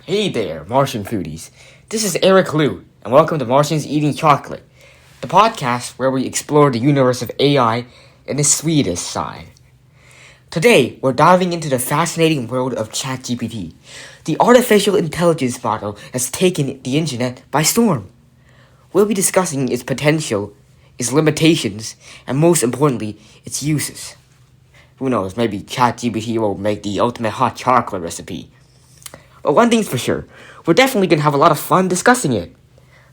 Hey there, Martian foodies. This is Eric Liu, and welcome to Martians Eating Chocolate, the podcast where we explore the universe of AI and its sweetest side. Today, we're diving into the fascinating world of Chatgpt, the artificial intelligence model that's taken the internet by storm. We'll be discussing its potential, its limitations, and most importantly, its uses. Who knows, maybe Chatgpt will make the ultimate hot chocolate recipe. But one thing's for sure, we're definitely going to have a lot of fun discussing it.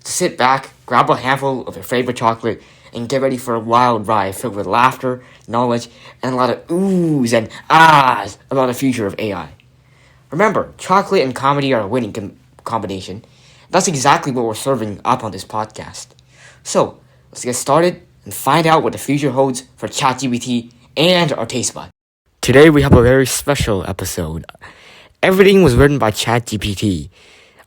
So sit back, grab a handful of your favorite chocolate, and get ready for a wild ride filled with laughter, knowledge, and a lot of oohs and ahs about the future of AI. Remember, chocolate and comedy are a winning combination. That's exactly what we're serving up on this podcast. So, let's get started and find out what the future holds for ChatGPT and our taste bud. Today we have a very special episode. Everything was written by ChatGPT.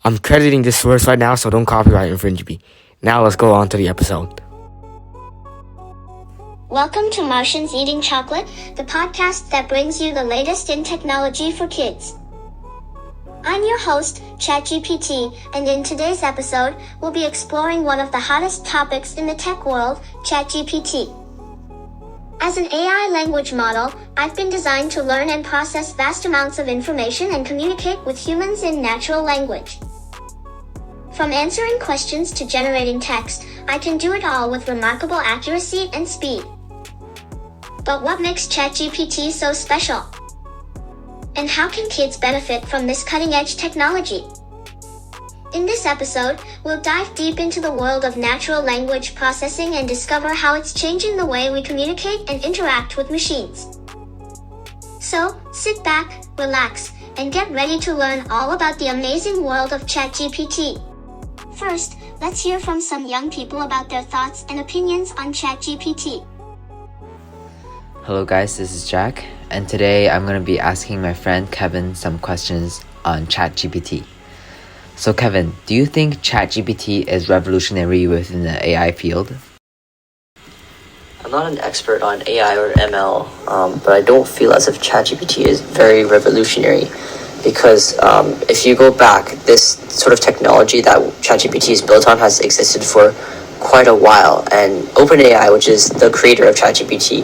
I'm crediting this source right now, so don't copyright infringe me. Now let's go on to the episode. Welcome to Martians Eating Chocolate, the podcast that brings you the latest in technology for kids. I'm your host, Chatgpt, and in today's episode, we'll be exploring one of the hottest topics in the tech world, ChatGPT. As an AI language model, I've been designed to learn and process vast amounts of information and communicate with humans in natural language. From answering questions to generating text, I can do it all with remarkable accuracy and speed. But what makes ChatGPT so special? And how can kids benefit from this cutting-edge technology? In this episode, we'll dive deep into the world of natural language processing and discover how it's changing the way we communicate and interact with machines. So, sit back, relax, and get ready to learn all about the amazing world of ChatGPT. First, let's hear from some young people about their thoughts and opinions on ChatGPT. Hello guys, this is Jack, and today I'm going to be asking my friend Kevin some questions on ChatGPT. So Kevin, do you think ChatGPT is revolutionary within the AI field? I'm not an expert on AI or ML, but I don't feel as if ChatGPT is very revolutionary because if you go back, this sort of technology that ChatGPT is built on has existed for quite a while, and OpenAI, which is the creator of ChatGPT,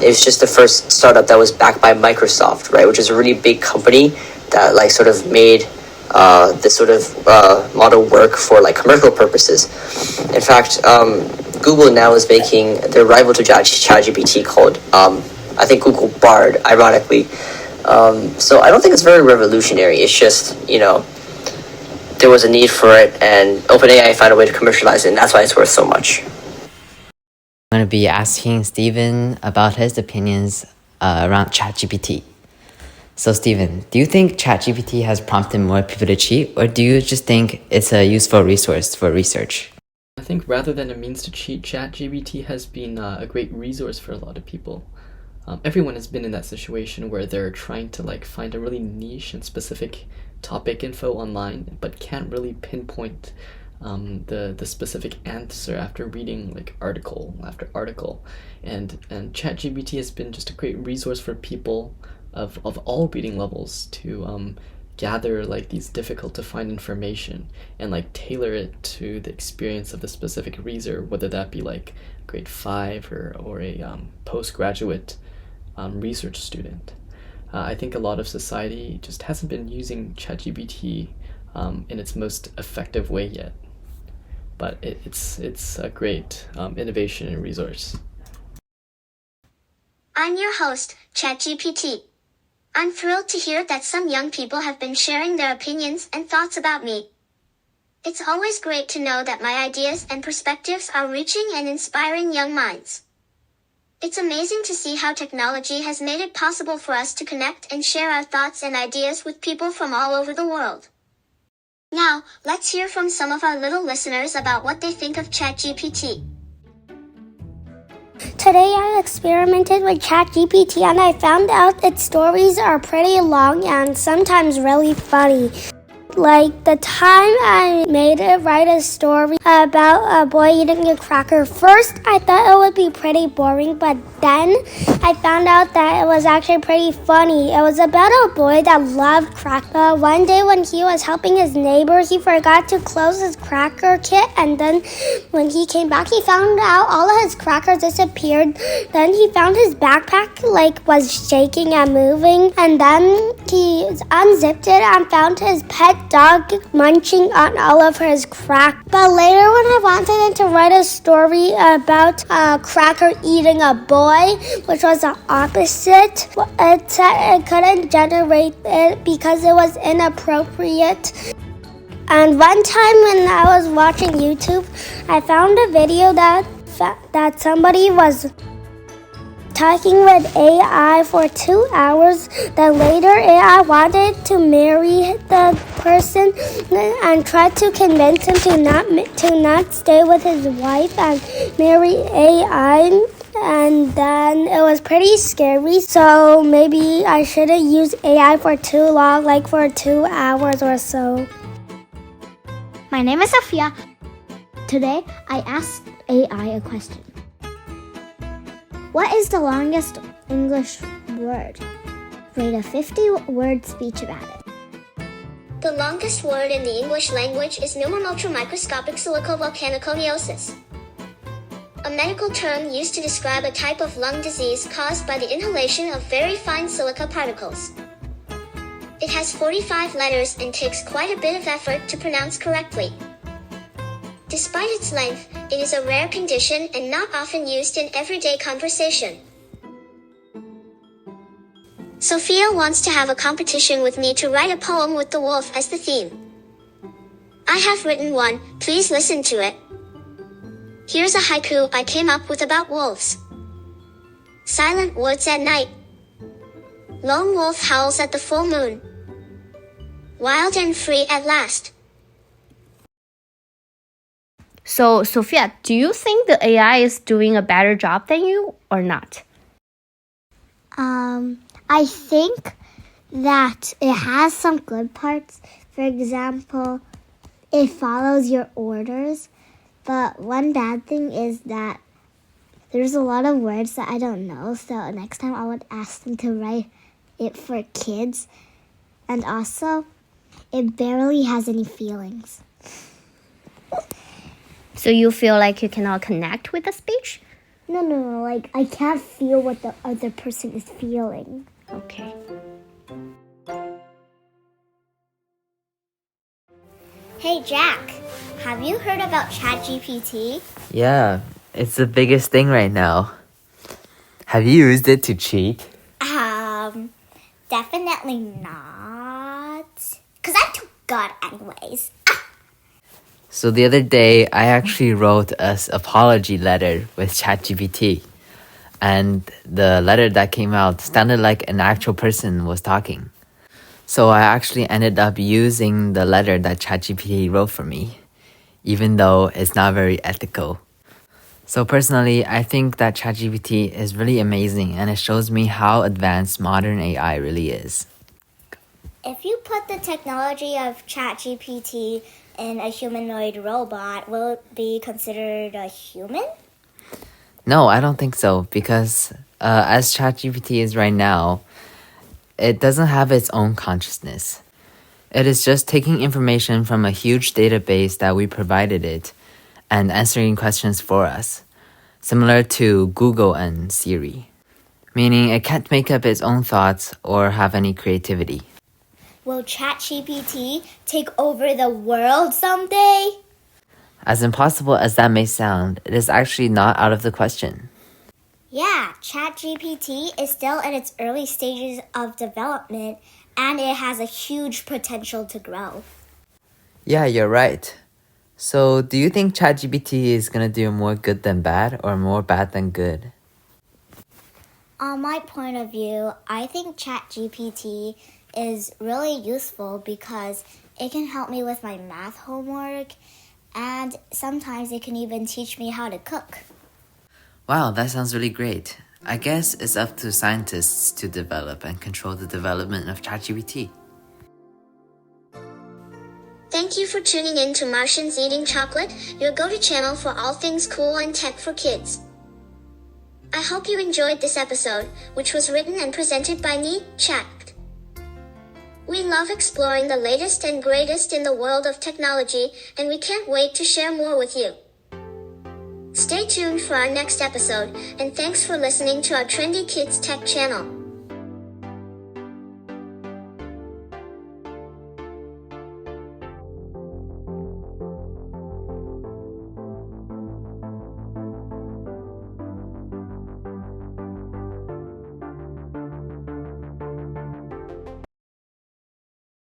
is just the first startup that was backed by Microsoft, right, which is a really big company that like sort of made this sort of model work for like commercial purposes. In fact, Google now is making their rival to ChatGPT called, I think, Google Bard, ironically. So I don't think it's very revolutionary. It's just, there was a need for it, and OpenAI found a way to commercialize it, and that's why it's worth so much. I'm going to be asking Steven about his opinions around ChatGPT. So Steven, do you think ChatGPT has prompted more people to cheat, or do you just think it's a useful resource for research? I think rather than a means to cheat, ChatGPT has been a great resource for a lot of people. Everyone has been in that situation where they're trying to find a really niche and specific topic info online, but can't really pinpoint the specific answer after reading article after article. And ChatGPT has been just a great resource for people of all reading levels to gather these difficult to find information and tailor it to the experience of the specific reader, whether that be grade 5 or a postgraduate research student. I think a lot of society just hasn't been using ChatGPT in its most effective way yet, but it's a great innovation and resource. I'm your host, ChatGPT. I'm thrilled to hear that some young people have been sharing their opinions and thoughts about me. It's always great to know that my ideas and perspectives are reaching and inspiring young minds. It's amazing to see how technology has made it possible for us to connect and share our thoughts and ideas with people from all over the world. Now, let's hear from some of our little listeners about what they think of ChatGPT. Today I experimented with ChatGPT and I found out its stories are pretty long and sometimes really funny. Like the time I made it write a story about a boy eating a cracker. First, I thought it would be pretty boring, but then I found out that it was actually pretty funny. It was about a boy that loved cracker. One day when he was helping his neighbor, he forgot to close his cracker kit, and then when he came back, he found out all of his crackers disappeared. Then he found his backpack was shaking and moving, and then he unzipped it and found his pet dog munching on all of his crack. But later when I wanted to write a story about a cracker eating a boy, which was the opposite, it said it couldn't generate it because it was inappropriate. And one time when I was watching YouTube, I found a video that somebody was talking with AI for 2 hours. Then later AI wanted to marry the person and tried to convince him to not stay with his wife and marry AI. And then it was pretty scary, so maybe I shouldn't use AI for too long, like for 2 hours or so. My name is Sophia. Today I asked AI a question. What is the longest English word? Write a 50-word speech about it. The longest word in the English language is pneumomicroscopic silicovolcaniconiosis, a medical term used to describe a type of lung disease caused by the inhalation of very fine silica particles. It has 45 letters and takes quite a bit of effort to pronounce correctly. Despite its length, it is a rare condition and not often used in everyday conversation. Sophia wants to have a competition with me to write a poem with the wolf as the theme. I have written one, please listen to it. Here's a haiku I came up with about wolves. Silent woods at night. Lone wolf howls at the full moon. Wild and free at last. So, Sophia, do you think the AI is doing a better job than you or not? I think that it has some good parts. For example, it follows your orders. But one bad thing is that there's a lot of words that I don't know. So next time I would ask them to write it for kids. And also, it barely has any feelings. So you feel like you cannot connect with the speech? No, like I can't feel what the other person is feeling. Okay. Hey Jack, have you heard about Chatgpt? Yeah, it's the biggest thing right now. Have you used it to cheat? Definitely not. Cause I'm too good anyways. So the other day, I actually wrote an apology letter with Chatgpt. And the letter that came out sounded like an actual person was talking. So I actually ended up using the letter that Chatgpt wrote for me, even though it's not very ethical. So personally, I think that Chatgpt is really amazing and it shows me how advanced modern AI really is. If you put the technology of Chatgpt in a humanoid robot, will it be considered a human? No, I don't think so, because as ChatGPT is right now, it doesn't have its own consciousness. It is just taking information from a huge database that we provided it and answering questions for us, similar to Google and Siri, meaning it can't make up its own thoughts or have any creativity. Will ChatGPT take over the world someday? As impossible as that may sound, it is actually not out of the question. Yeah, ChatGPT is still in its early stages of development and it has a huge potential to grow. Yeah, you're right. So, do you think ChatGPT is gonna do more good than bad or more bad than good? On my point of view, I think ChatGPT is really useful because it can help me with my math homework and sometimes it can even teach me how to cook. Wow, that sounds really great. I guess it's up to scientists to develop and control the development of ChatGPT. Thank you for tuning in to Martians Eating Chocolate, your go-to channel for all things cool and tech for kids. I hope you enjoyed this episode, which was written and presented by me, Chat. We love exploring the latest and greatest in the world of technology, and we can't wait to share more with you. Stay tuned for our next episode, and thanks for listening to our Trendy Kids Tech channel.